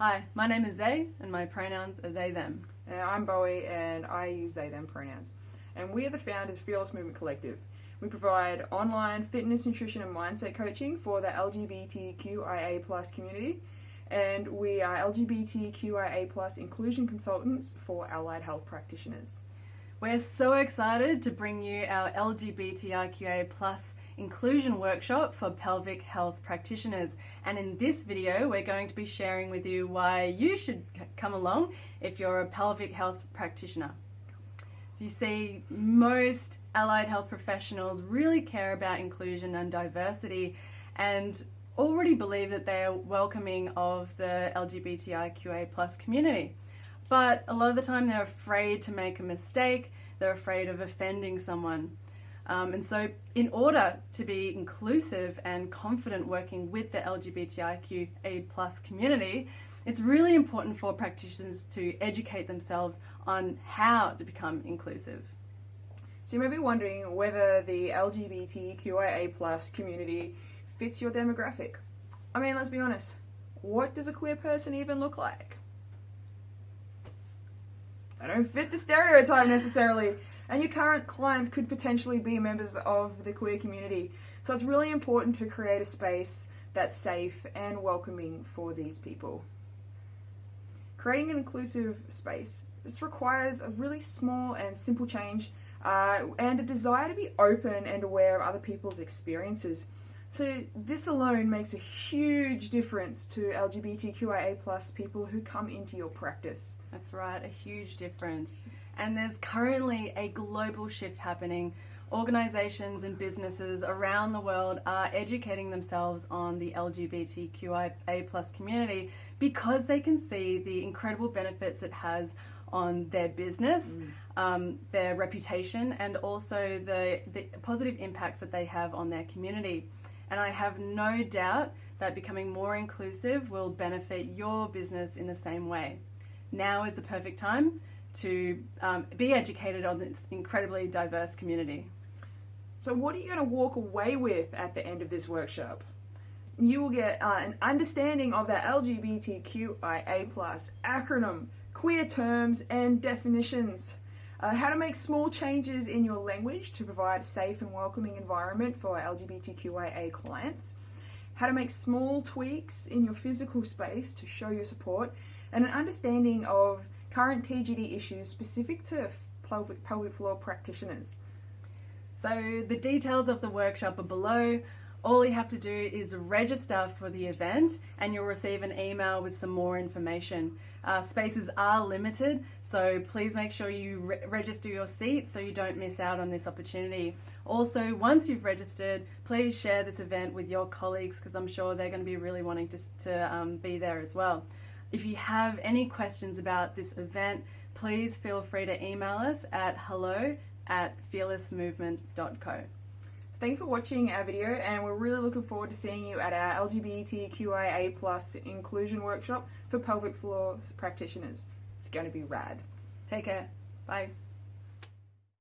Hi, my name is Zay, and my pronouns are they, them. And I'm Bowie, and I use they, them pronouns. And we are the founders of Fearless Movement Collective. We provide online fitness, nutrition, and mindset coaching for the LGBTQIA+ community. And we are LGBTQIA+ inclusion consultants for allied health practitioners. We're so excited to bring you our LGBTIQA+ inclusion workshop for pelvic health practitioners. And in this video, we're going to be sharing with you why you should come along if you're a pelvic health practitioner. As you see, most allied health professionals really care about inclusion and diversity and already believe that they are welcoming of the LGBTIQA+ community. But a lot of the time they're afraid to make a mistake, they're afraid of offending someone. And so in order to be inclusive and confident working with the LGBTIQA+ community, it's really important for practitioners to educate themselves on how to become inclusive. So you may be wondering whether the LGBTQIA+ community fits your demographic. I mean, let's be honest, what does a queer person even look like? They don't fit the stereotype necessarily, and your current clients could potentially be members of the queer community. So it's really important to create a space that's safe and welcoming for these people. Creating an inclusive space just requires a really small and simple change and a desire to be open and aware of other people's experiences. So this alone makes a huge difference to LGBTQIA+ people who come into your practice. That's right, a huge difference. And there's currently a global shift happening. Organizations and businesses around the world are educating themselves on the LGBTQIA+ community because they can see the incredible benefits it has on their business, their reputation, and also the positive impacts that they have on their community. And I have no doubt that becoming more inclusive will benefit your business in the same way. Now is the perfect time to be educated on this incredibly diverse community. So what are you going to walk away with at the end of this workshop? You will get an understanding of the LGBTQIA+ acronym, queer terms and definitions, how to make small changes in your language to provide a safe and welcoming environment for LGBTQIA clients, how to make small tweaks in your physical space to show your support, and an understanding of current TGD issues specific to pelvic floor practitioners. So the details of the workshop are below. All you have to do is register for the event and you'll receive an email with some more information. Spaces are limited, so please make sure you register your seat so you don't miss out on this opportunity. Also, once you've registered, please share this event with your colleagues because I'm sure they're going to be really wanting to be there as well. If you have any questions about this event, please feel free to email us at hello@fearlessmovement.co. Thanks for watching our video, and we're really looking forward to seeing you at our LGBTQIA+ inclusion workshop for pelvic floor practitioners. It's going to be rad. Take care. Bye.